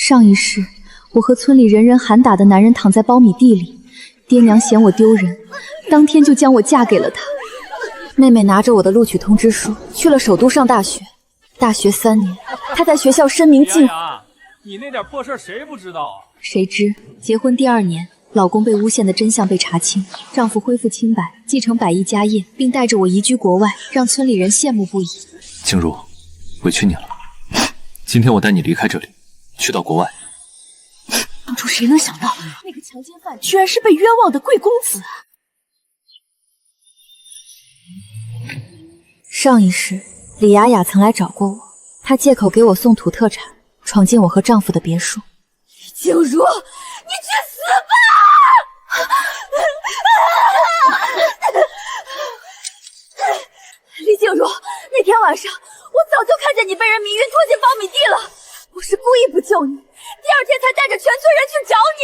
上一世，我和村里人人喊打的男人躺在苞米地里，爹娘嫌我丢人，当天就将我嫁给了他。妹妹拿着我的录取通知书去了首都上大学，大学3年，她在学校声名尽毁。你那点破事谁不知道啊？谁知结婚第2年，老公被诬陷的真相被查清，丈夫恢复清白，继承100亿家业，并带着我移居国外，让村里人羡慕不已。静茹，委屈你了。今天我带你离开这里，去到国外。当初谁能想到，那个强奸犯居然是被冤枉的贵公子？上一世，李雅雅曾来找过我，她借口给我送土特产，闯进我和丈夫的别墅。静茹，你去死吧！李静茹，那天晚上我早就看见你被人迷晕拖进苞米地了，我是故意不救你，第2天才带着全村人去找你。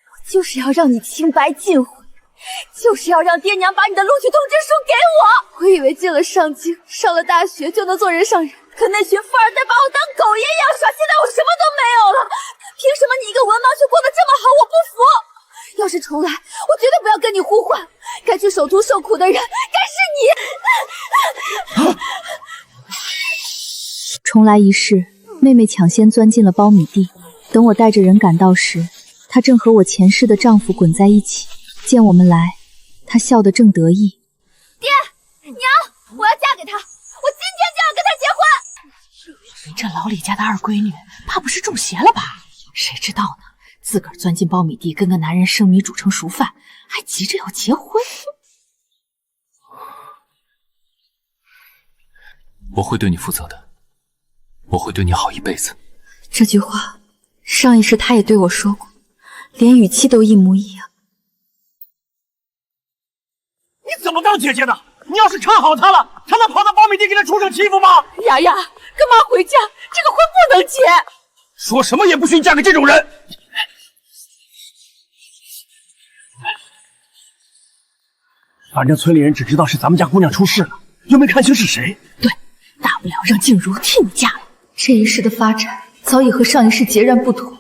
我就是要让你清白尽毁，就是要让爹娘把你的录取通知书给我。我以为进了上京，上了大学就能做人上人，可那群富二代把我当狗爷一样耍，现在我什么都没有了。凭什么你一个文盲却过得这么好？我不服！要是重来，我绝对不要跟你互换。该去首都受苦的人，该是你。重来一世，妹妹抢先钻进了苞米地。等我带着人赶到时，她正和我前世的丈夫滚在一起。见我们来，她笑得正得意。爹娘，我要嫁给他，我今天就要跟他结婚。这老李家的2闺女，怕不是中邪了吧？谁知道呢？自个儿钻进苞米地，跟个男人生米煮成熟饭，还急着要结婚。我会对你负责的，我会对你好一辈子。这句话，上一世他也对我说过，连语气都一模一样。你怎么当姐姐的？你要是看好他了，他能跑到苞米地给他畜生欺负吗？雅雅，跟妈回家，这个婚不能结。说什么也不许你嫁给这种人。反正村里人只知道是咱们家姑娘出事了，又没看清是谁。对，大不了让静茹替你嫁了。这一世的发展早已和上一世截然不同，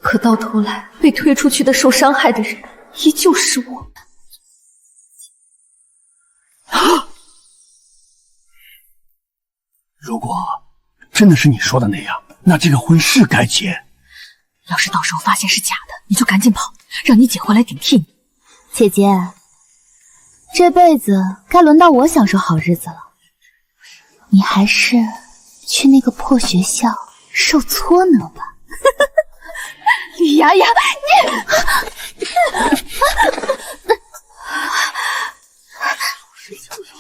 可到头来被推出去的受伤害的人依旧是我。如果真的是你说的那样，那这个婚是该结。要是到时候发现是假的，你就赶紧跑，让你姐回来顶替你。姐姐，这辈子该轮到我享受好日子了。你还是去那个破学校受搓挠吧。李雅雅，你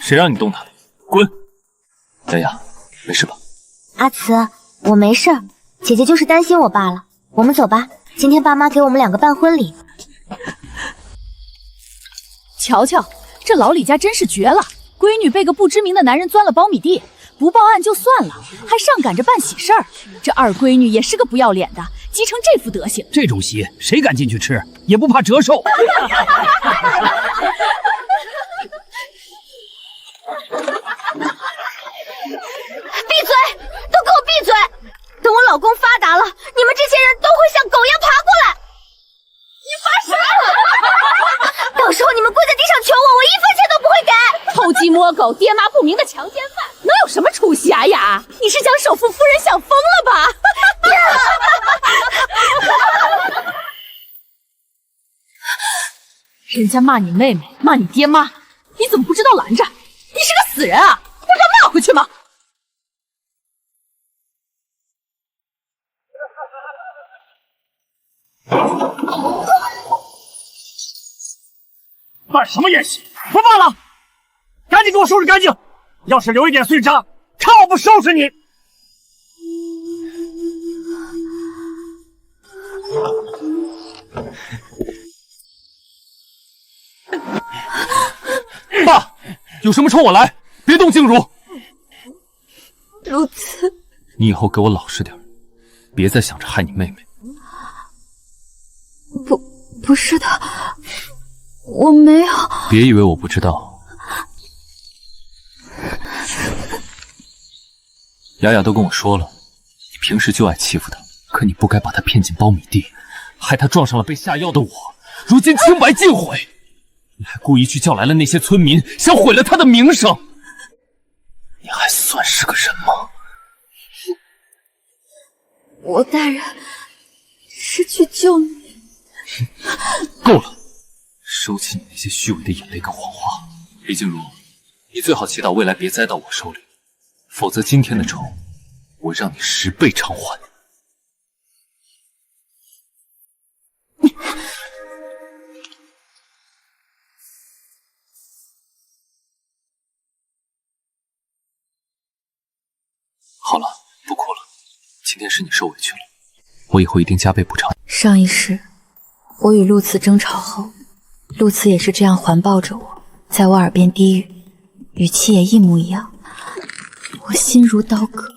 谁让你动他的？滚！雅雅，没事吧？阿慈，我没事儿，姐姐就是担心我罢了。我们走吧，今天爸妈给我们2个办婚礼。瞧瞧，这老李家真是绝了，闺女被个不知名的男人钻了苞米地，不报案就算了，还上赶着办喜事儿。这2闺女也是个不要脸的，急成这副德行。这种席谁敢进去吃，也不怕折寿。闭嘴！都给我闭嘴！等我老公发达了，你们这些人都会像狗一样爬过来。你发誓！到时候你们跪在地上求我，我1分钱都不会给。偷鸡摸狗、爹妈不明的强奸犯，能有什么出息啊？雅，你是将首富夫人想疯了吧？人家骂你妹妹，骂你爹妈，你怎么不知道拦着？你是个死人啊！不该骂回去吗？办什么宴席？不办了，赶紧给我收拾干净！要是留一点碎渣，看我不收拾你！爸，有什么冲我来，别动静茹。如此，你以后给我老实点，别再想着害你妹妹。不是的，我没有。别以为我不知道，雅雅都跟我说了，你平时就爱欺负她。可你不该把他骗进苞米地，害他撞上了被下药的我，如今清白尽毁。你还故意去叫来了那些村民，想毁了他的名声。你还算是个人吗？我大人是去救你。够了，收起你那些虚伪的眼泪跟谎话。李静茹，你最好祈祷未来别栽到我手里，否则今天的仇，我让你10倍偿还。好了，不哭了。今天是你受委屈了，我以后一定加倍补偿。上一世，我与陆慈争吵后，陆慈也是这样环抱着我，在我耳边低语，语气也一模一样。我心如刀割。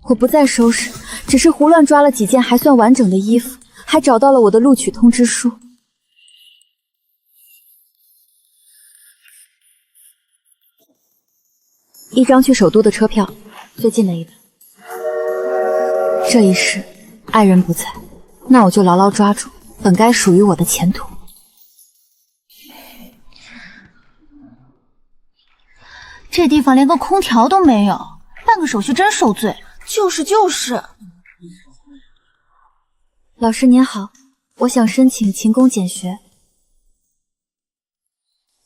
我不再收拾，只是胡乱抓了几件还算完整的衣服，还找到了我的录取通知书。一张去首都的车票，最近的一班。这一世，爱人不在，那我就牢牢抓住本该属于我的前途。这地方连个空调都没有，办个手续真受罪。就是。老师您好，我想申请勤工俭学。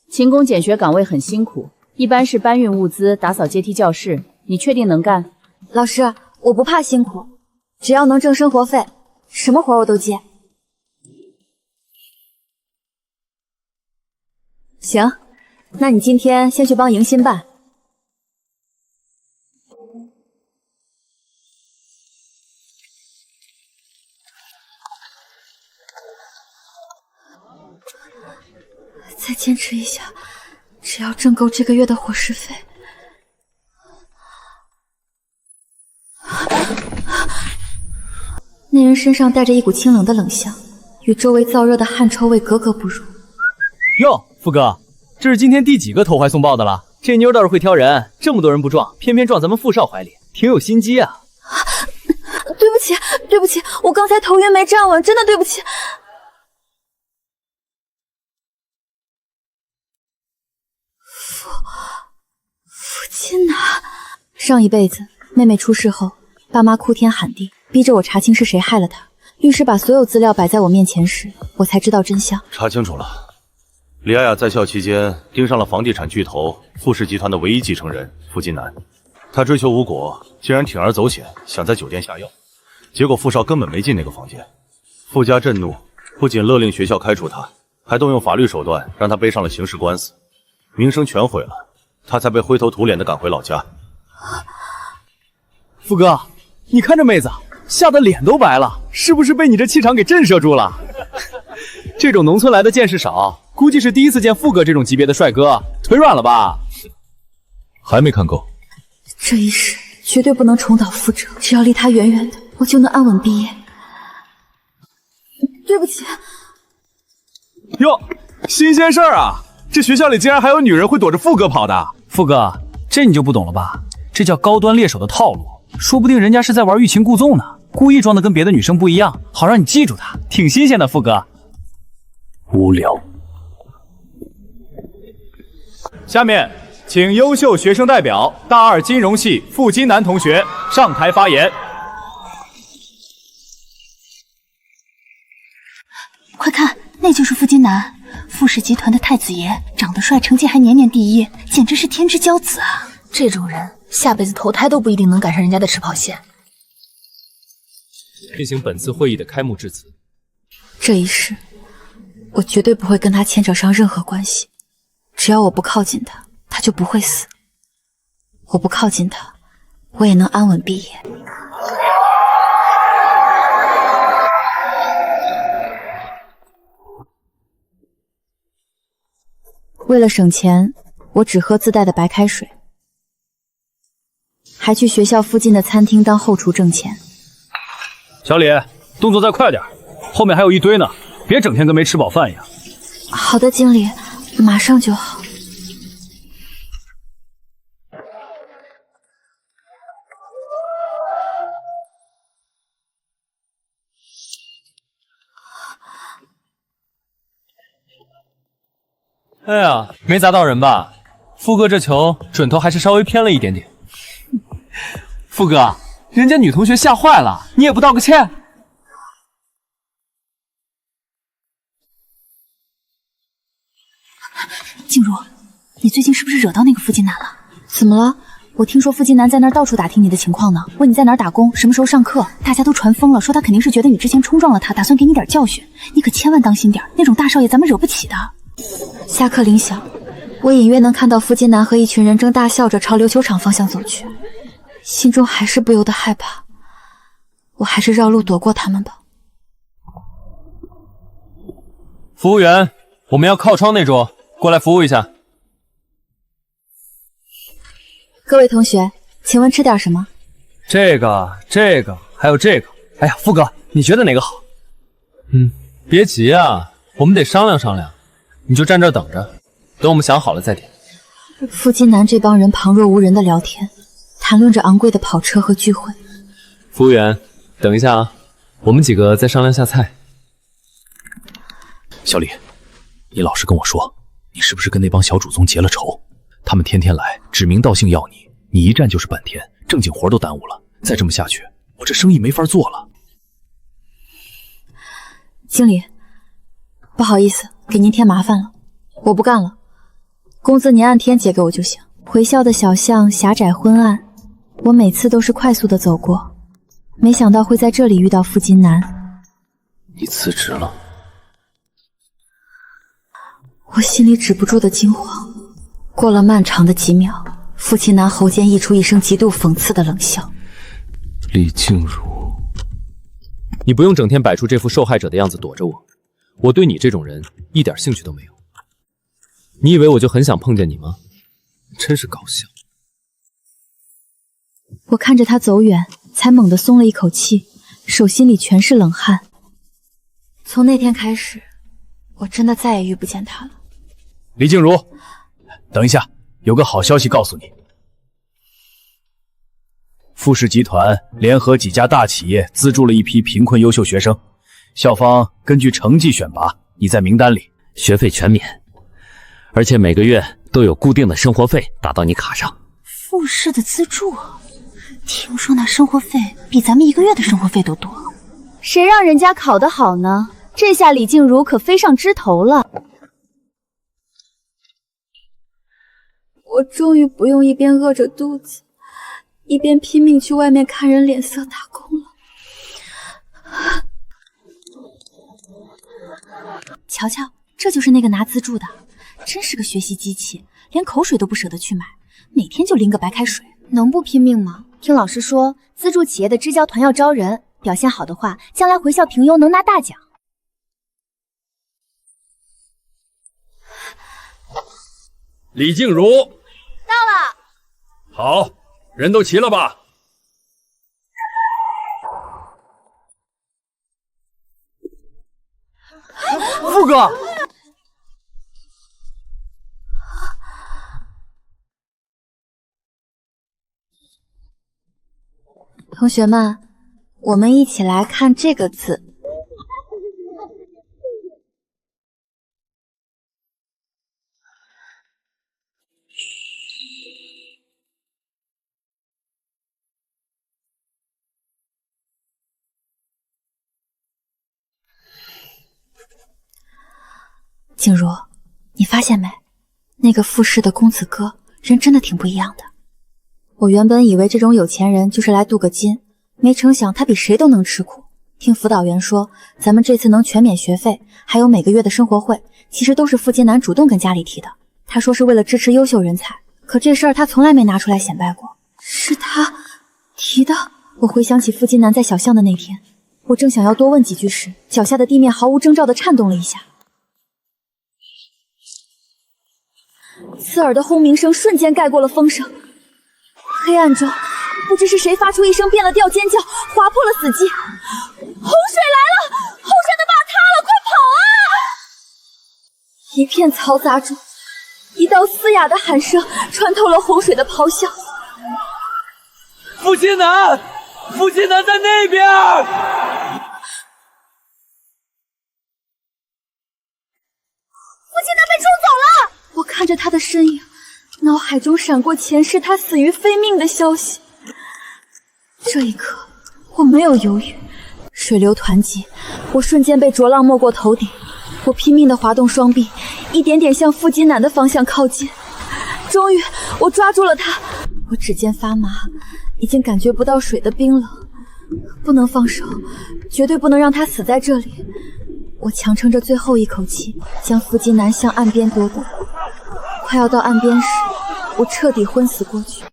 勤工俭学岗位很辛苦，一般是搬运物资、打扫阶梯教室，你确定能干？老师，我不怕辛苦，只要能挣生活费，什么活我都接。行，那你今天先去帮迎新办。再坚持一下，只要挣够这个月的伙食费。那人身上带着一股清冷的冷香，与周围燥热的汗臭味格格不入。哟，富哥，这是今天第几个投怀送抱的了？这妞倒是会挑人，这么多人不撞，偏偏撞咱们富少怀里，挺有心机啊。对不起，我刚才头晕没站稳，真的对不起。父亲呢？上一辈子妹妹出事后，爸妈哭天喊地，逼着我查清是谁害了她。律师把所有资料摆在我面前时，我才知道真相。查清楚了，李雅雅在校期间盯上了房地产巨头富氏集团的唯一继承人傅金南，她追求无果，竟然铤而走险，想在酒店下药，结果傅少根本没进那个房间。傅家震怒，不仅勒令学校开除他，还动用法律手段让他背上了刑事官司，名声全毁了，他才被灰头土脸的赶回老家。富哥，你看这妹子吓得脸都白了，是不是被你这气场给震慑住了？这种农村来的见识少，估计是第一次见富哥这种级别的帅哥，腿软了吧？还没看够？这一世绝对不能重蹈覆辙，只要离他远远的，我就能安稳毕业。对不起。哟，新鲜事儿啊！这学校里竟然还有女人会躲着富哥跑的。富哥，这你就不懂了吧？这叫高端猎手的套路，说不定人家是在玩欲擒故纵呢，故意装的跟别的女生不一样，好让你记住她，挺新鲜的。富哥，无聊。下面请优秀学生代表大二金融系傅金南同学上台发言。快看，那就是傅金南，傅氏集团的太子爷，长得帅，成绩还年年第一，简直是天之骄子啊！这种人下辈子投胎都不一定能赶上人家的起跑线。进行本次会议的开幕致辞。这一世，我绝对不会跟他牵扯上任何关系。只要我不靠近他，他就不会死。我不靠近他，我也能安稳毕业。为了省钱，我只喝自带的白开水，还去学校附近的餐厅当后厨挣钱。小李，动作再快点，后面还有一堆呢，别整天跟没吃饱饭一样。好的，经理，马上就好。哎呀，没砸到人吧？富哥这球准头还是稍微偏了一点点。富哥，人家女同学吓坏了，你也不道个歉？静茹，你最近是不是惹到那个付金南了？怎么了？我听说付金南在那儿到处打听你的情况呢，问你在哪儿打工，什么时候上课，大家都传疯了，说他肯定是觉得你之前冲撞了他，打算给你点教训。你可千万当心点，那种大少爷咱们惹不起的。下课铃响，我隐约能看到付金南和一群人正大笑着朝琉球场方向走去，心中还是不由得害怕。我还是绕路躲过他们吧。服务员，我们要靠窗那桌，过来服务一下。各位同学，请问吃点什么？这个，还有这个。哎呀，富哥，你觉得哪个好？别急啊，我们得商量商量。你就站这儿等着，等我们想好了再点。付金南这帮人旁若无人的聊天，谈论着昂贵的跑车和聚会。服务员，等一下啊，我们几个再商量下菜。小李，你老实跟我说，你是不是跟那帮小祖宗结了仇？他们天天来指名道姓要你，你一站就是半天，正经活都耽误了。再这么下去，我这生意没法做了。经理，不好意思，给您添麻烦了，我不干了，工资您按天结给我就行。回校的小巷狭窄昏暗，我每次都是快速的走过，没想到会在这里遇到付金南。你辞职了？我心里止不住的惊慌。过了漫长的几秒，付金南喉间溢出一声极度讽刺的冷笑。李静茹，你不用整天摆出这副受害者的样子躲着我，我对你这种人一点兴趣都没有。你以为我就很想碰见你吗？真是搞笑。我看着他走远，才猛地松了一口气，手心里全是冷汗。从那天开始，我真的再也遇不见他了。李静茹，等一下，有个好消息告诉你。富士集团联合几家大企业资助了一批贫困优秀学生，校方根据成绩选拔，你在名单里，学费全免，而且每个月都有固定的生活费打到你卡上。富士的资助，听说那生活费比咱们一个月的生活费都多。谁让人家考得好呢？这下李静茹可飞上枝头了。我终于不用一边饿着肚子，一边拼命去外面看人脸色打工了。瞧瞧，这就是那个拿资助的，真是个学习机器，连口水都不舍得去买，每天就拎个白开水，能不拼命吗？听老师说，资助企业的支教团要招人，表现好的话，将来回校评优能拿大奖。李静茹到了。好，人都齐了吧？富哥，同学们，我们一起来看这个字。静茹，你发现没？那个富士的公子哥人真的挺不一样的。我原本以为这种有钱人就是来镀个金，没成想他比谁都能吃苦。听辅导员说，咱们这次能全免学费，还有每个月的生活费，其实都是付金南主动跟家里提的。他说是为了支持优秀人才，可这事儿他从来没拿出来显摆过。是他提的？我回想起付金南在小巷的那天，我正想要多问几句时，脚下的地面毫无征兆地颤动了一下。刺耳的轰鸣声瞬间盖过了风声，黑暗中不知是谁发出一声变了调尖叫，划破了死寂。洪水来了，后山的坝塌了，快跑啊！一片嘈杂中，一道嘶哑的喊声穿透了洪水的咆哮。付金南，付金南在那边！付金南被冲走了！看着他的身影，脑海中闪过前世他死于非命的消息。这一刻，我没有犹豫，水流团集，我瞬间被浊浪没过头顶。我拼命地滑动双臂，一点点向腹肌男的方向靠近。终于，我抓住了他，我指尖发麻，已经感觉不到水的冰冷，不能放手，绝对不能让他死在这里。我强撑着最后一口气，将腹肌男向岸边夺动。快要到岸边时，我彻底昏死过去。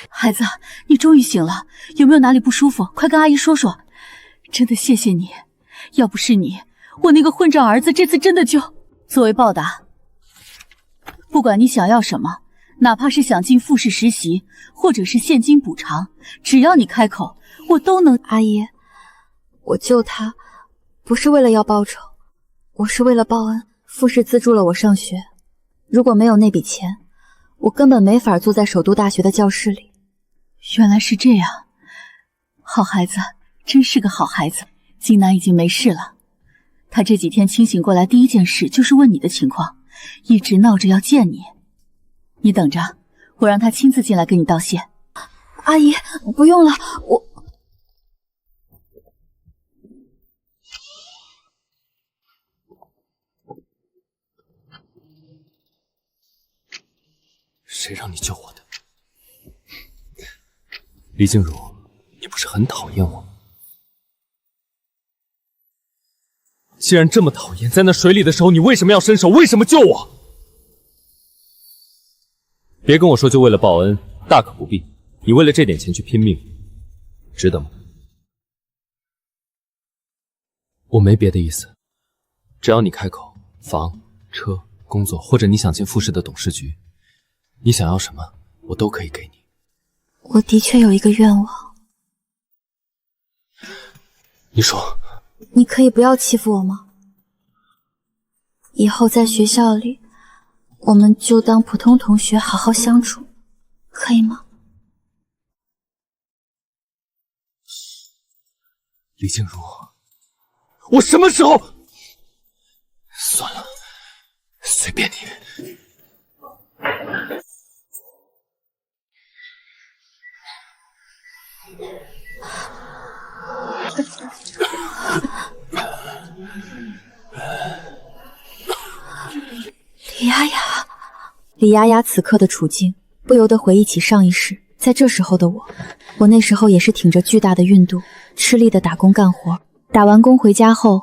孩子，你终于醒了，有没有哪里不舒服？快跟阿姨说说。真的谢谢你，要不是你，我那个混账儿子这次真的就……作为报答，不管你想要什么，哪怕是想进复试实习，或者是现金补偿，只要你开口，我都能。阿姨，我救他不是为了要报酬，我是为了报恩。复试资助了我上学，如果没有那笔钱，我根本没法坐在首都大学的教室里。原来是这样，好孩子，真是个好孩子。金南已经没事了，他这几天清醒过来，第一件事就是问你的情况，一直闹着要见你。你等着，我让他亲自进来跟你道谢。阿姨，不用了，我……谁让你救我的？李静茹，你不是很讨厌我吗？既然这么讨厌，在那水里的时候，你为什么要伸手？为什么救我？别跟我说就为了报恩，大可不必。你为了这点钱去拼命，值得吗？我没别的意思，只要你开口，房、车、工作，或者你想进复试的董事局，你想要什么，我都可以给你。我的确有一个愿望。你说。你可以不要欺负我吗？以后在学校里，我们就当普通同学好好相处，可以吗？李静茹，我什么时候……算了，随便你。李丫丫此刻的处境，不由得回忆起上一世。在这时候的我那时候也是挺着巨大的孕肚，吃力的打工干活。打完工回家后，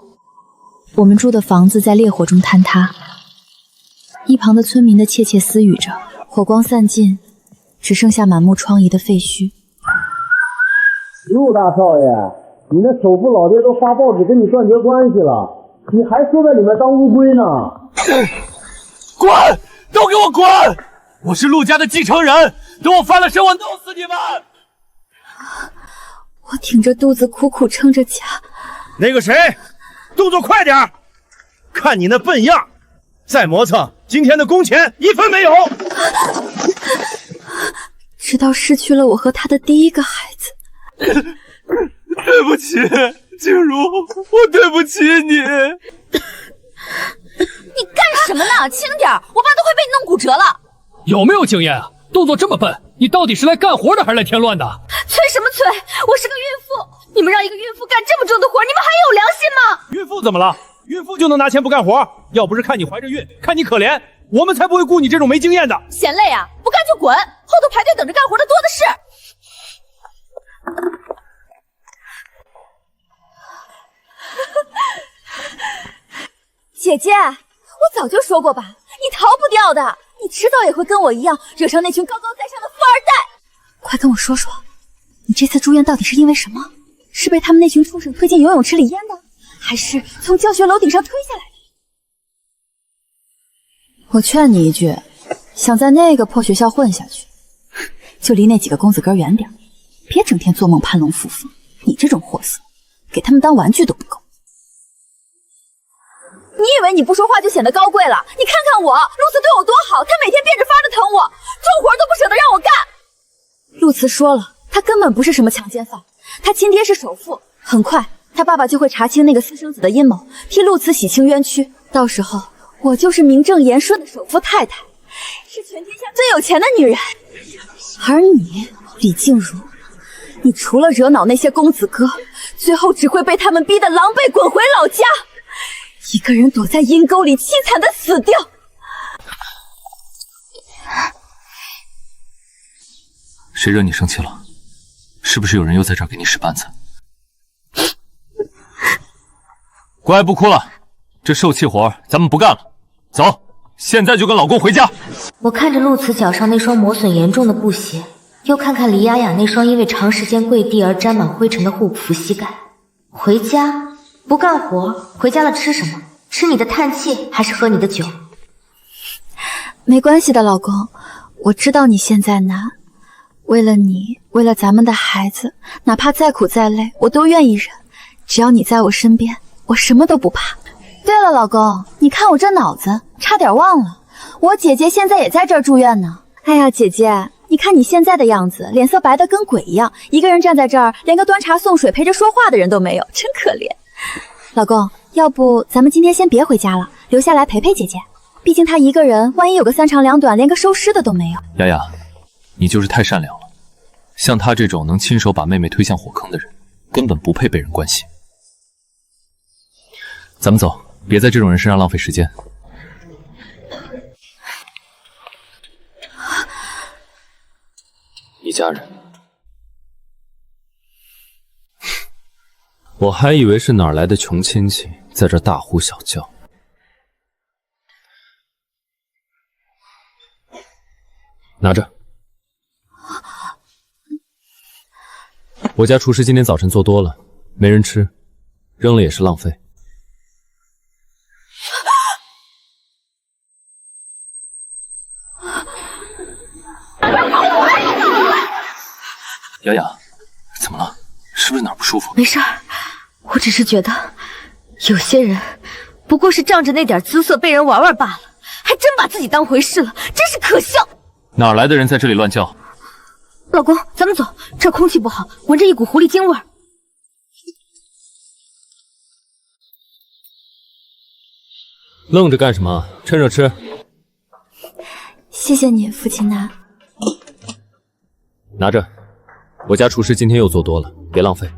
我们住的房子在烈火中坍塌，一旁的村民的窃窃私语着。火光散尽，只剩下满目疮痍的废墟。陆大少爷，你那首富老爹都发报纸跟你断绝关系了，你还缩在里面当乌龟呢？滚！都给我滚！我是陆家的继承人，等我翻了身，我弄死你们！我挺着肚子苦苦撑着家。那个谁，动作快点，看你那笨样，再磨蹭，今天的工钱1分没有。直到失去了我和他的第一个孩子。对不起，静茹，我对不起你。你干什么呢？轻点，我爸都快被你弄骨折了。有没有经验啊？动作这么笨，你到底是来干活的还是来添乱的？催什么催？我是个孕妇，你们让一个孕妇干这么重的活，你们还有良心吗？孕妇怎么了？孕妇就能拿钱不干活？要不是看你怀着孕，看你可怜，我们才不会雇你这种没经验的。嫌累啊？不干就滚，后头排队等着干活的多的是。姐姐，我早就说过吧，你逃不掉的，你迟早也会跟我一样，惹上那群高高在上的富二代。快跟我说说，你这次住院到底是因为什么？是被他们那群畜生推进游泳池里淹的，还是从教学楼顶上推下来的？我劝你一句，想在那个破学校混下去，就离那几个公子哥远点，别整天做梦攀龙附凤。你这种货色，给他们当玩具都不够。你以为你不说话就显得高贵了？你看看我，露丝对我多好，她每天变着法的疼我，重活都不舍得让我干。陆慈说了，他根本不是什么强奸犯，他亲爹是首富，很快他爸爸就会查清那个私生子的阴谋，替陆慈洗清冤屈。到时候我就是名正言顺的首富太太，是全天下最有钱的女人。而你，李静茹，你除了惹恼那些公子哥，最后只会被他们逼得狼狈滚回老家，一个人躲在阴沟里凄惨的死掉。谁惹你生气了？是不是有人又在这儿给你使绊子？乖，不哭了，这受气活咱们不干了，走，现在就跟老公回家。我看着陆慈脚上那双磨损严重的布鞋，又看看李雅雅那双因为长时间跪地而沾满灰尘的护服膝盖。回家不干活，回家了吃什么？吃你的叹气，还是喝你的酒？没关系的，老公，我知道你现在难，为了你，为了咱们的孩子，哪怕再苦再累，我都愿意忍。只要你在我身边，我什么都不怕。对了，老公，你看我这脑子，差点忘了，我姐姐现在也在这儿住院呢。哎呀，姐姐，你看你现在的样子，脸色白得跟鬼一样，一个人站在这儿，连个端茶送水陪着说话的人都没有，真可怜。老公，要不咱们今天先别回家了，留下来陪陪姐姐，毕竟她一个人，万一有个三长两短，连个收尸的都没有。雅雅，你就是太善良了，像她这种能亲手把妹妹推向火坑的人，根本不配被人关心。咱们走，别在这种人身上浪费时间。一家人，我还以为是哪儿来的穷亲戚，在这大呼小叫。拿着，我家厨师今天早晨做多了，没人吃，扔了也是浪费。雅雅，怎么了？是不是哪儿不舒服？没事儿，我只是觉得有些人不过是仗着那点姿色被人玩玩罢了，还真把自己当回事了，真是可笑。哪儿来的人在这里乱叫？老公，咱们走，这空气不好，闻着一股狐狸精味儿。愣着干什么？趁热吃。谢谢你，父亲男。拿着，我家厨师今天又做多了，别浪费。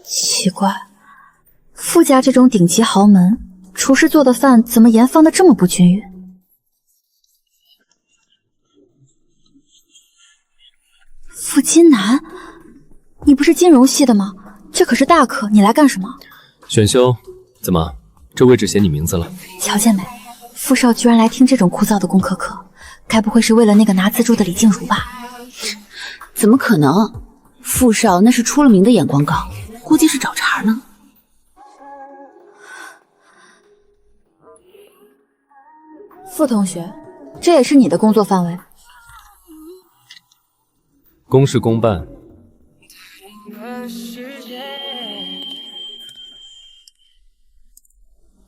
奇怪，傅家这种顶级豪门，厨师做的饭怎么盐放的这么不均匀？傅金南，你不是金融系的吗？这可是大课，你来干什么？选修？怎么，这位置写你名字了？瞧见没？傅少居然来听这种枯燥的工科课，该不会是为了那个拿资助的李静茹吧？怎么可能？傅少那是出了名的眼光高，估计是找茬呢。傅同学，这也是你的工作范围。公事公办。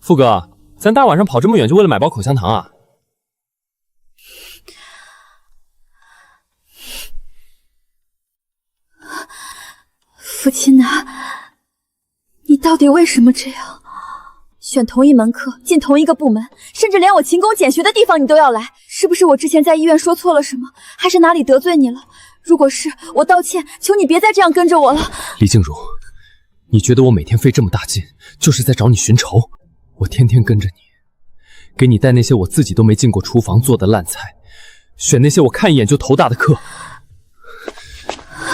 傅哥，咱大晚上跑这么远，就为了买包口香糖啊？父亲呐，你到底为什么这样？选同一门课，进同一个部门，甚至连我勤工俭学的地方你都要来，是不是我之前在医院说错了什么，还是哪里得罪你了？如果是，我道歉，求你别再这样跟着我了。李静茹，你觉得我每天费这么大劲，就是在找你寻仇？我天天跟着你，给你带那些我自己都没进过厨房做的烂菜，选那些我看一眼就头大的课。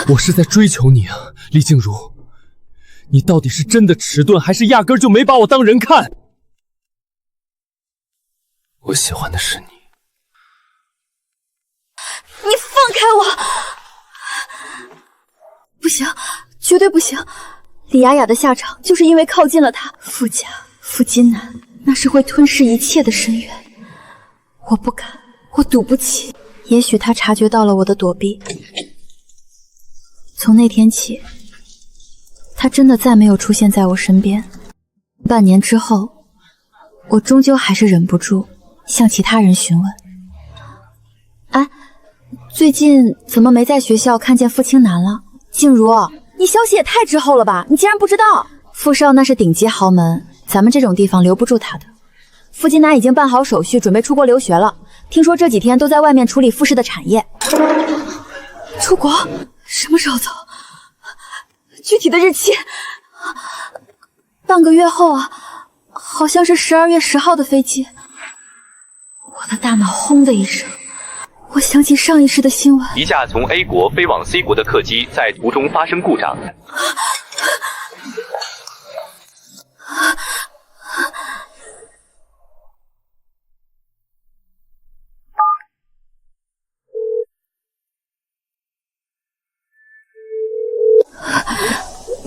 我是在追求你啊，李静茹，你到底是真的迟钝，还是压根就没把我当人看？我喜欢的是你。你放开我！不行，绝对不行！李雅雅的下场就是因为靠近了他，傅家、傅金南，那是会吞噬一切的深渊。我不敢，我赌不起。也许他察觉到了我的躲避。从那天起，他真的再没有出现在我身边。半年之后，我终究还是忍不住向其他人询问：“哎，最近怎么没在学校看见傅青南了？”静茹，你消息也太滞后了吧？你竟然不知道？傅少那是顶级豪门，咱们这种地方留不住他的。傅金南已经办好手续，准备出国留学了。听说这几天都在外面处理傅氏的产业。出国？什么时候走？具体的日期？半个月后啊，好像是12月10号的飞机。我的大脑轰的一声，我想起上一世的新闻，一架从 A 国飞往 C 国的客机在途中发生故障。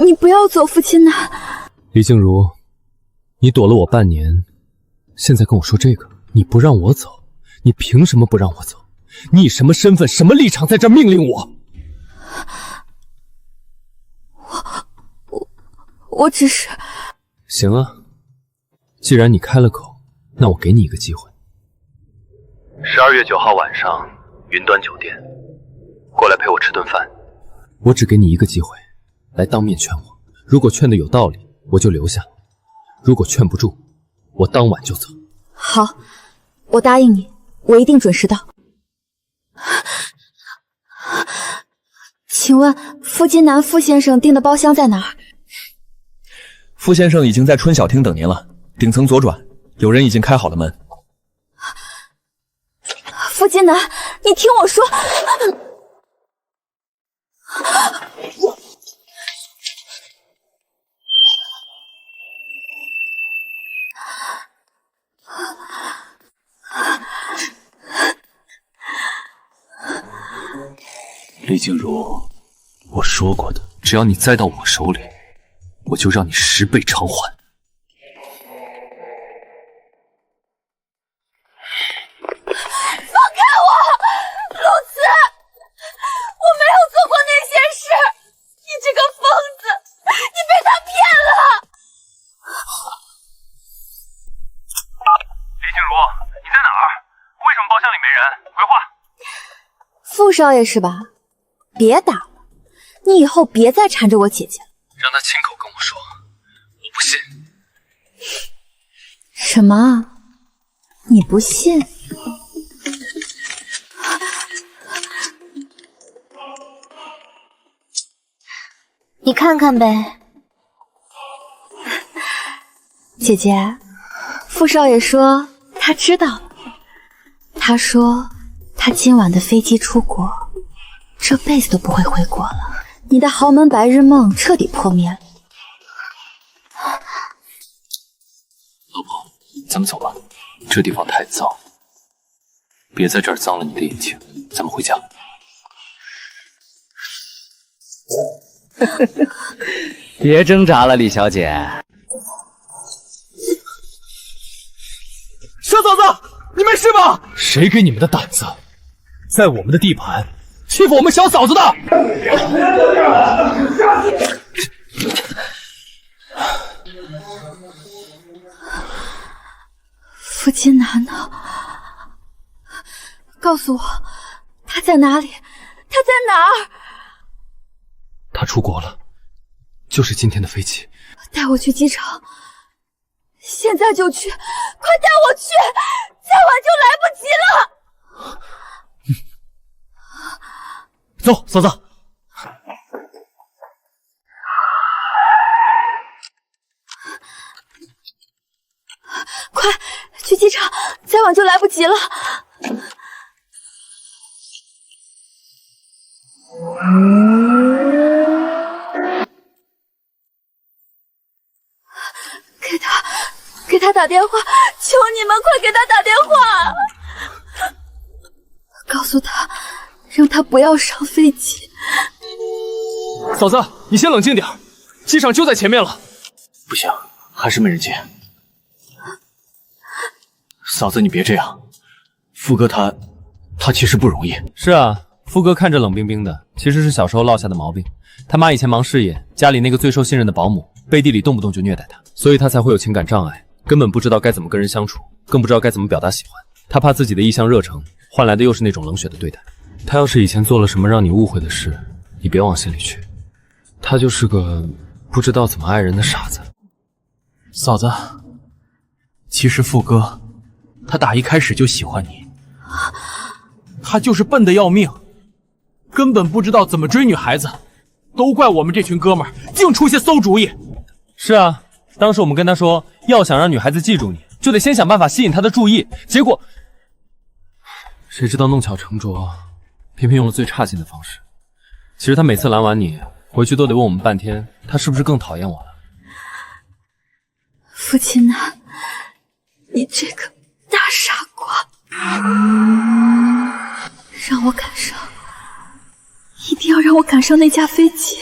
你不要走，傅青南。李静茹，你躲了我半年，现在跟我说这个，你不让我走，你凭什么不让我走？你以什么身份、什么立场在这儿命令我？我只是……行啊，既然你开了口，那我给你一个机会。12月9号晚上，云端酒店，过来陪我吃顿饭。我只给你一个机会，来当面劝我。如果劝的有道理，我就留下；如果劝不住，我当晚就走。好，我答应你，我一定准时到。请问傅金南傅先生订的包厢在哪儿？傅先生已经在春晓厅等您了，顶层左转，有人已经开好了门。傅金南，你听我说。李静茹，我说过的，只要你栽到我手里，我就让你10倍偿还。放开我，陆慈！我没有做过那些事，你这个疯子，你被他骗了！李静茹，你在哪儿？为什么包厢里没人？回话。傅少爷是吧？别打了，你以后别再缠着我姐姐了。让他亲口跟我说，我不信。什么啊？你不信？你看看呗。姐姐，傅少爷说他知道了。他说他今晚的飞机出国，这辈子都不会回国了。你的豪门白日梦彻底破灭了。老婆，咱们走吧，这地方太脏，别在这儿脏了你的眼睛。咱们回家。别挣扎了，李小姐。小嫂子，你没事吧？谁给你们的胆子，在我们的地盘欺负我们小嫂子的？傅金南呢？告诉我，他在哪里？他在哪儿？他出国了，就是今天的飞机。带我去机场，现在就去！快带我去，再晚就来不及了。走，嫂子。快去机场，再晚就来不及了。给他打电话，求你们快给他打电话，告诉他，让他不要上飞机。嫂子，你先冷静点，机场就在前面了。不行，还是没人接。嫂子，你别这样，傅哥他其实不容易。是啊，富哥看着冷冰冰的，其实是小时候落下的毛病。他妈以前忙事业，家里那个最受信任的保姆背地里动不动就虐待他，所以他才会有情感障碍，根本不知道该怎么跟人相处，更不知道该怎么表达喜欢。他怕自己的一厢热诚换来的又是那种冷血的对待。他要是以前做了什么让你误会的事，你别往心里去。他就是个不知道怎么爱人的傻子。嫂子，其实富哥他打一开始就喜欢你，他就是笨得要命，根本不知道怎么追女孩子，都怪我们这群哥们儿净出些馊主意。是啊，当时我们跟他说，要想让女孩子记住你，就得先想办法吸引她的注意，结果谁知道弄巧成拙，偏偏用了最差劲的方式。其实他每次拦完你回去都得问我们半天，他是不是更讨厌我了。傅金南，你这个大傻瓜，让我赶上，一定要让我赶上那架飞机。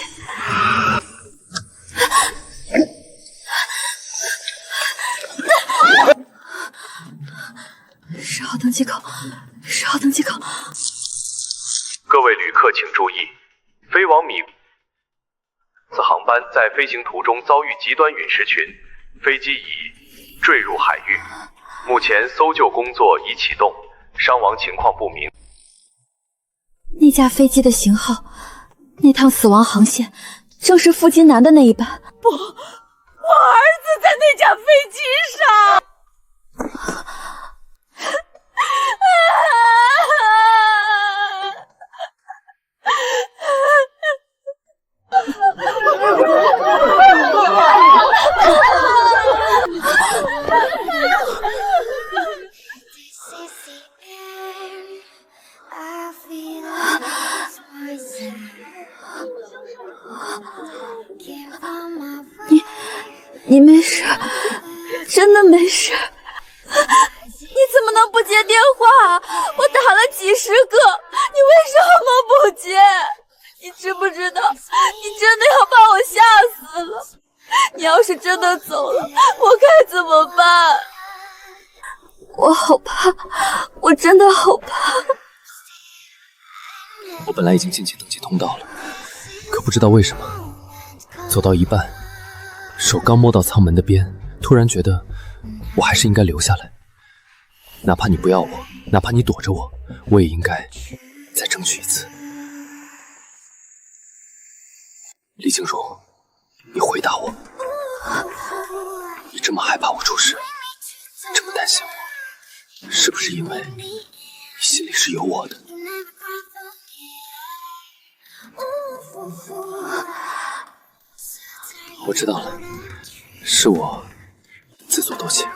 10号登机口，10号登机口。各位旅客请注意，飞往米此航班在飞行途中遭遇极端陨石群，飞机已坠入海域，目前搜救工作已启动，伤亡情况不明。那架飞机的型号，那趟死亡航线，正是傅金南的那一班。不，我儿子在那架飞机上。你没事，真的没事。你怎么能不接电话？我打了几十个，你为什么不接？你知不知道，你真的要把我吓死了？你要是真的走了，我该怎么办？我好怕，我真的好怕。我本来已经进去登机通道了，可不知道为什么，走到一半，手刚摸到舱门的边，突然觉得我还是应该留下来。哪怕你不要我，哪怕你躲着我，我也应该再争取一次。李静茹，你回答我，你这么害怕我出事，这么担心我，是不是因为你心里是有我的？我知道了，是我自作多情。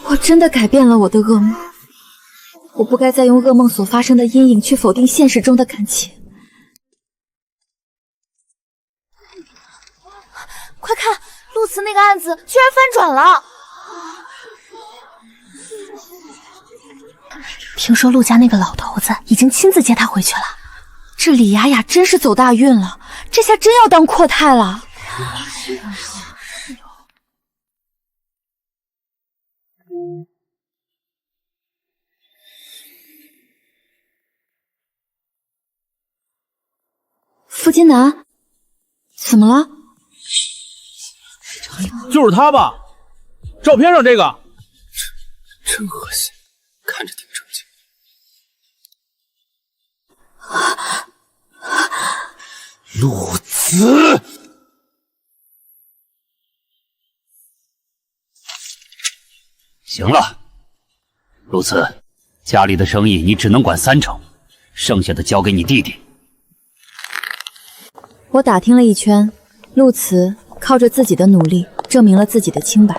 我真的改变了我的噩梦，我不该再用噩梦所发生的阴影去否定现实中的感情。快看，陆慈那个案子居然翻转了！听说陆家那个老头子已经亲自接她回去了，这李雅雅真是走大运了，这下真要当阔太了。傅金南，怎么了？就是他吧？照片上这个，真恶心，看着挺正经。陆慈，行了，陆慈，家里的生意你只能管30%，剩下的交给你弟弟。我打听了一圈，陆慈靠着自己的努力证明了自己的清白，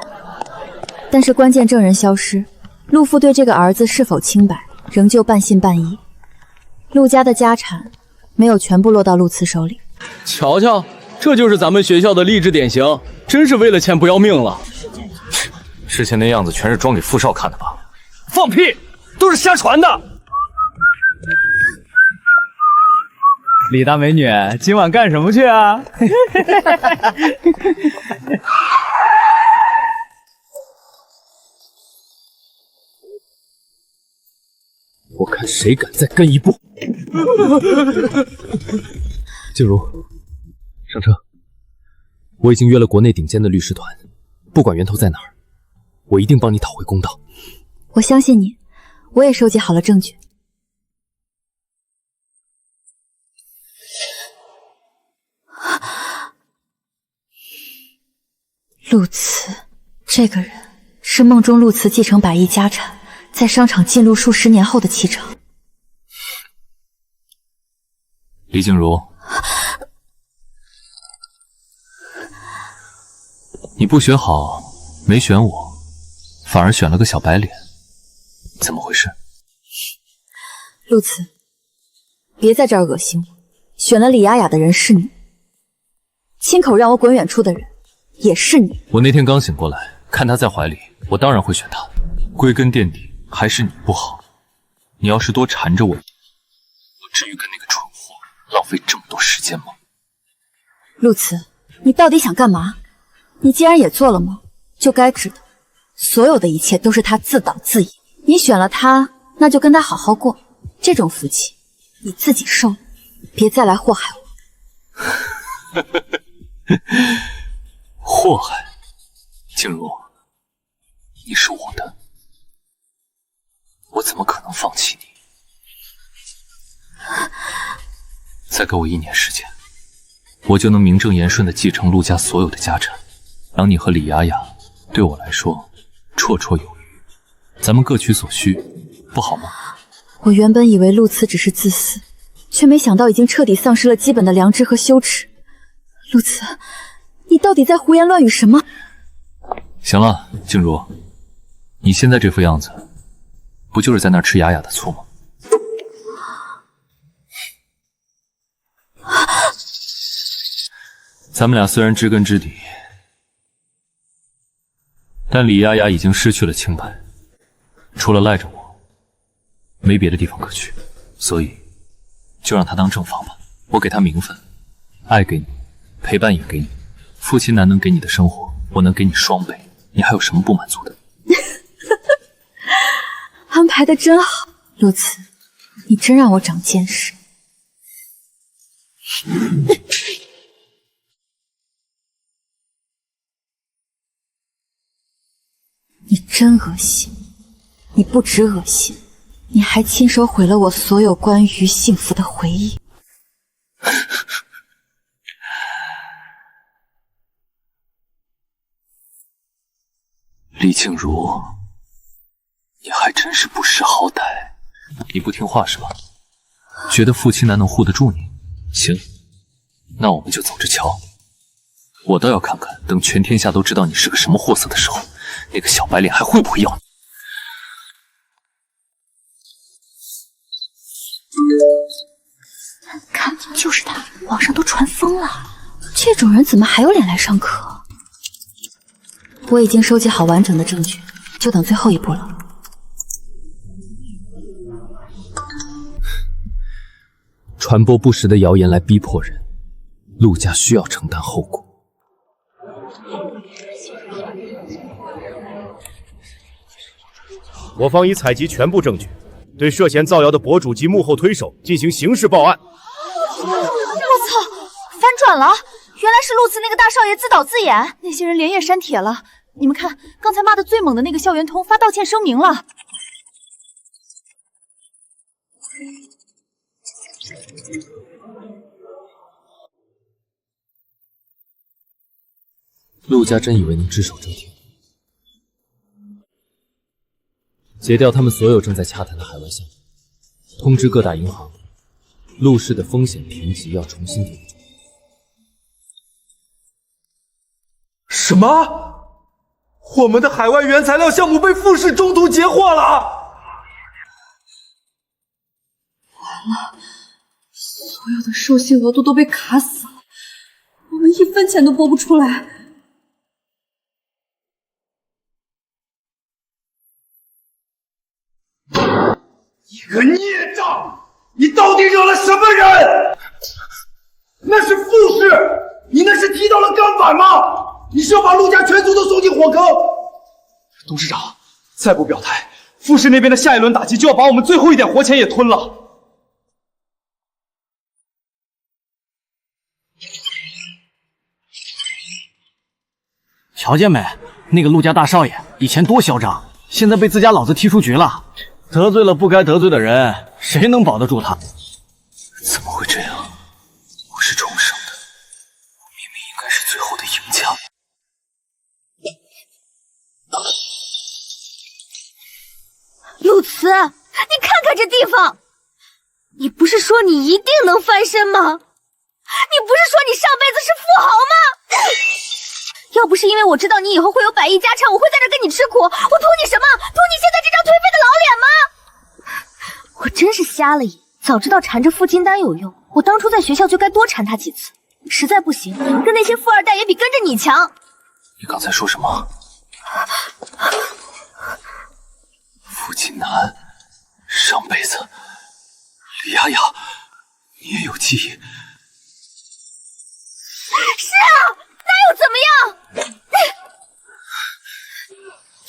但是关键证人消失，陆父对这个儿子是否清白仍旧半信半疑。陆家的家产没有全部落到陆慈手里。瞧瞧，这就是咱们学校的励志典型，真是为了钱不要命了。之前那样子全是装给傅少看的吧？放屁，都是瞎传的。李大美女，今晚干什么去啊？我看谁敢再跟一步。静茹，上车。我已经约了国内顶尖的律师团，不管源头在哪儿，我一定帮你讨回公道。我相信你，我也收集好了证据。陆慈，这个人是梦中陆慈继承100亿家产，在商场进入数10年后的气场。李静茹，你不学好，没选我，反而选了个小白脸，怎么回事？陆慈，别在这儿恶心我，选了李雅雅的人是你，亲口让我滚远处的人也是你。我那天刚醒过来，看他在怀里，我当然会选他。归根垫底，还是你不好。你要是多缠着我，我至于跟那个蠢货浪费这么多时间吗？陆慈，你到底想干嘛？你既然也做了梦，就该知道，所有的一切都是他自导自演。你选了他，那就跟他好好过，这种福气你自己受，别再来祸害我。祸害？静茹，你是我的，我怎么可能放弃你？再给我1年时间，我就能名正言顺地继承陆家所有的家产，让你和李雅雅对我来说绰绰有余，咱们各取所需，不好吗？我原本以为陆慈只是自私，却没想到已经彻底丧失了基本的良知和羞耻。陆慈，你到底在胡言乱语什么？行了，静茹，你现在这副样子，不就是在那儿吃雅雅的醋吗？咱们俩虽然知根知底，但李雅雅已经失去了清白，除了赖着我，没别的地方可去，所以就让她当正房吧。我给她名分，爱给你，陪伴也给你，父亲难能给你的生活，我能给你双倍。你还有什么不满足的？安排的真好，陆慈，你真让我长见识。你真恶心！你不止恶心，你还亲手毁了我所有关于幸福的回忆。李静茹，你还真是不识好歹！你不听话是吧？觉得父亲难能护得住你？行，那我们就走着瞧。我倒要看看，等全天下都知道你是个什么货色的时候，那个小白脸还会不会要你？看，就是他，网上都传疯了。这种人怎么还有脸来上课？我已经收集好完整的证据，就等最后一步了。传播不实的谣言来逼迫人，陆家需要承担后果。我方已采集全部证据，对涉嫌造谣的博主及幕后推手进行刑事报案。我操，翻转了！原来是陆慈那个大少爷自导自演，那些人连夜删帖了。你们看，刚才骂的最猛的那个校园通发道歉声明了。陆家真以为能只手遮天？截掉他们所有正在洽谈的海外项目，通知各大银行，陆氏的风险评级要重新定义。什么？我们的海外原材料项目被富士中途截获了！完了，所有的授信额度都被卡死了，我们1分钱都拨不出来。你个孽障！你到底惹了什么人？那是富士，你那是踢到了钢板吗？你是要把陆家全族都送进火坑？董事长，再不表态，傅氏那边的下一轮打击就要把我们最后一点活钱也吞了。瞧见没？那个陆家大少爷以前多嚣张，现在被自家老子踢出局了。得罪了不该得罪的人，谁能保得住他？怎么会这样？我是重生的，我明明应该是最后的赢家。陆慈，你看看这地方，你不是说你一定能翻身吗？你不是说你上辈子是富豪吗？要不是因为我知道你以后会有百亿家产，我会在这跟你吃苦，我图你什么？图你现在这张颓废的老脸吗？我真是瞎了眼，早知道缠着付金丹有用，我当初在学校就该多缠他几次。实在不行，跟那些富二代也比跟着你强。你刚才说什么？付金南，上辈子，李雅雅，你也有记忆？是啊，那又怎么样？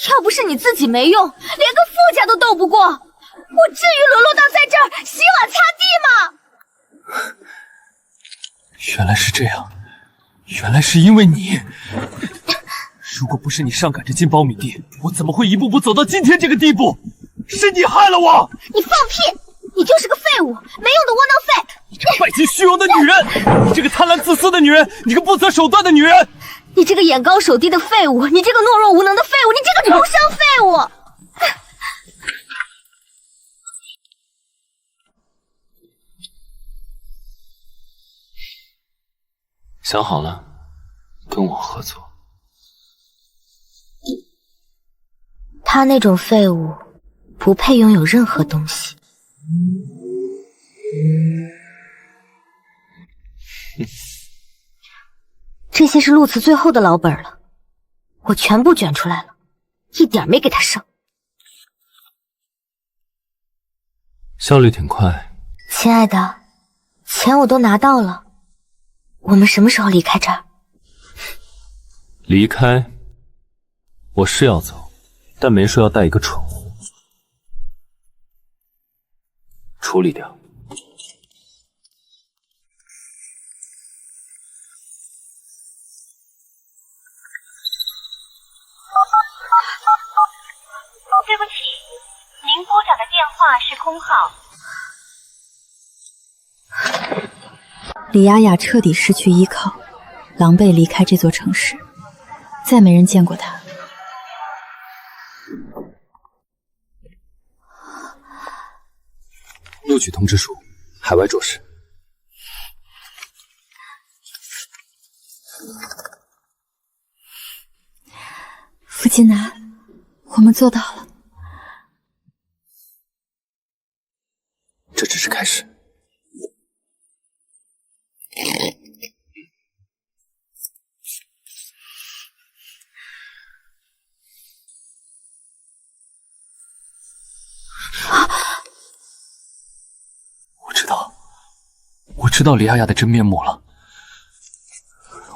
要不是你自己没用，连个富家都斗不过，我至于沦落到在这儿洗碗擦地吗？原来是这样，原来是因为你。如果不是你上赶着进苞米地，我怎么会一步步走到今天这个地步？是你害了我！你放屁！你就是个废物，没用的窝囊废！你这个拜金虚荣的女人，你这个贪婪自私的女人，你个不择手段的女人，你这个眼高手低的废物，你这个懦弱无能的废物，你这个重生废物！想好了，跟我合作。他那种废物，不配拥有任何东西。这些是陆慈最后的老本了，我全部卷出来了，一点没给他剩。效率挺快。亲爱的，钱我都拿到了，我们什么时候离开这儿？离开？我是要走，但没说要带一个蠢货。处理掉。对不起，您拨打的电话是空号。李雅雅彻底失去依靠，狼狈离开这座城市，再没人见过她。录取通知书，海外做事。付金南，我们做到了。这只是开始。我知道李雅雅的真面目了。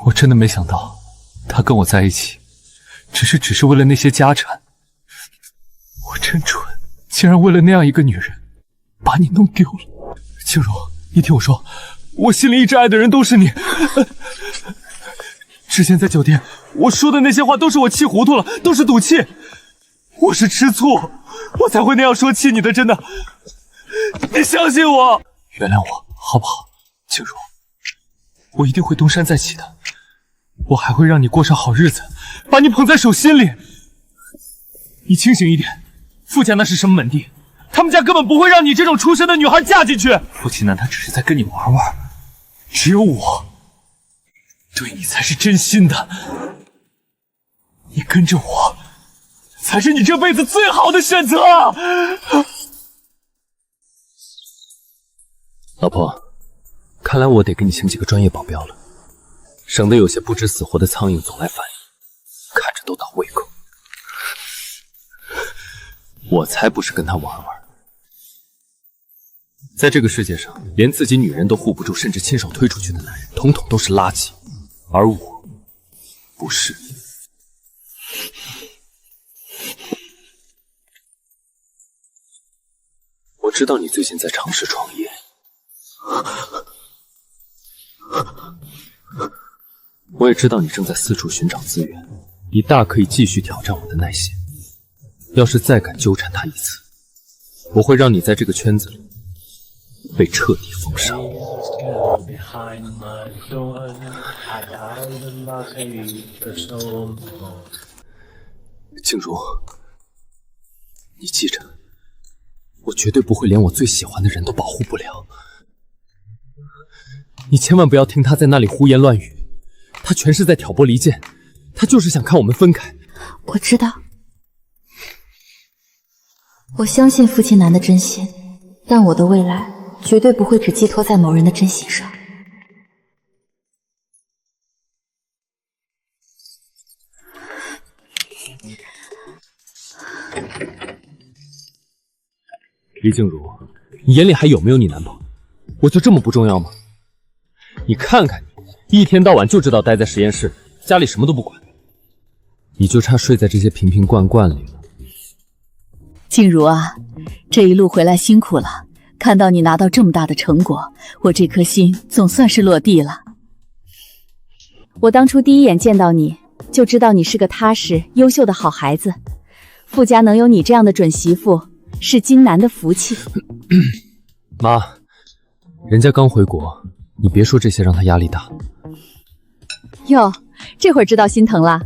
我真的没想到，她跟我在一起，只是为了那些家产。我真蠢，竟然为了那样一个女人，把你弄丢了。静茹，你听我说，我心里一直爱的人都是你。之前在酒店，我说的那些话都是我气糊涂了，都是赌气。我是吃醋，我才会那样说气你的，真的。你相信我，原谅我好不好？静茹，我一定会东山再起的，我还会让你过上好日子，把你捧在手心里。你清醒一点，傅家那是什么门第？他们家根本不会让你这种出身的女孩嫁进去。傅奇南他只是在跟你玩玩，只有我对你才是真心的。你跟着我，才是你这辈子最好的选择。老婆，看来我得给你请几个专业保镖了，省得有些不知死活的苍蝇总来烦你，看着都倒胃口。我才不是跟他玩玩。在这个世界上，连自己女人都护不住，甚至亲手推出去的男人，统统都是垃圾。而我，不是。我知道你最近在尝试创业，我也知道你正在四处寻找资源，你大可以继续挑战我的耐心。要是再敢纠缠他一次，我会让你在这个圈子里被彻底封杀。静茹，你记着，我绝对不会连我最喜欢的人都保护不了。你千万不要听他在那里胡言乱语，他全是在挑拨离间，他就是想看我们分开。我知道，我相信父亲男的真心，但我的未来绝对不会只寄托在某人的真心上。李静茹，你眼里还有没有你男朋友？我就这么不重要吗？你看看你，一天到晚就知道待在实验室，家里什么都不管，你就差睡在这些瓶瓶罐罐里了。静茹啊，这一路回来辛苦了，看到你拿到这么大的成果，我这颗心总算是落地了。我当初第一眼见到你，就知道你是个踏实、优秀的好孩子。傅家能有你这样的准媳妇，是金南的福气。妈，人家刚回国，你别说这些让他压力大。哟，这会儿知道心疼了。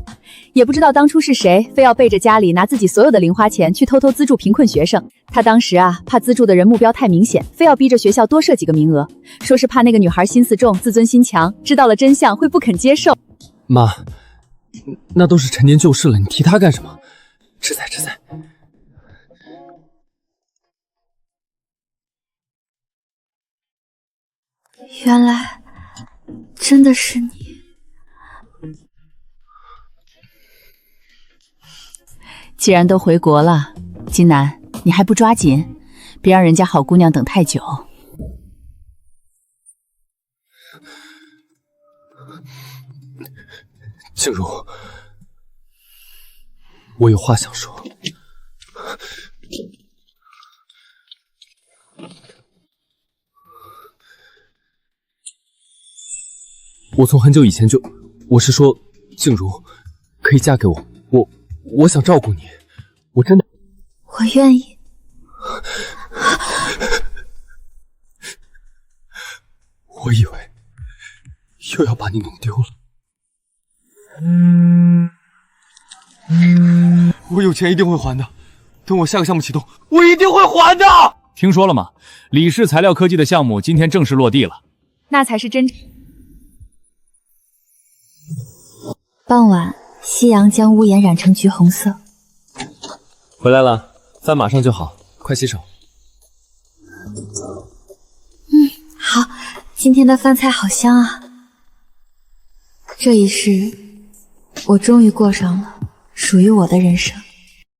也不知道当初是谁非要背着家里拿自己所有的零花钱去偷偷资助贫困学生。他当时啊，怕资助的人目标太明显，非要逼着学校多设几个名额，说是怕那个女孩心思重、自尊心强，知道了真相会不肯接受。妈，那都是陈年旧事了，你提他干什么？吃菜吃菜。原来真的是你。既然都回国了，金南，你还不抓紧，别让人家好姑娘等太久。静茹，我有话想说。我从很久以前就，我是说，静茹，可以嫁给我，我想照顾你，我真的，我愿意。我以为又要把你弄丢了。我有钱一定会还的，等我下个项目启动，我一定会还的。听说了吗？李氏材料科技的项目今天正式落地了，那才是真。傍晚，夕阳将屋檐染成橘红色。回来了，饭马上就好，快洗手。好，今天的饭菜好香啊！这一世，我终于过上了属于我的人生。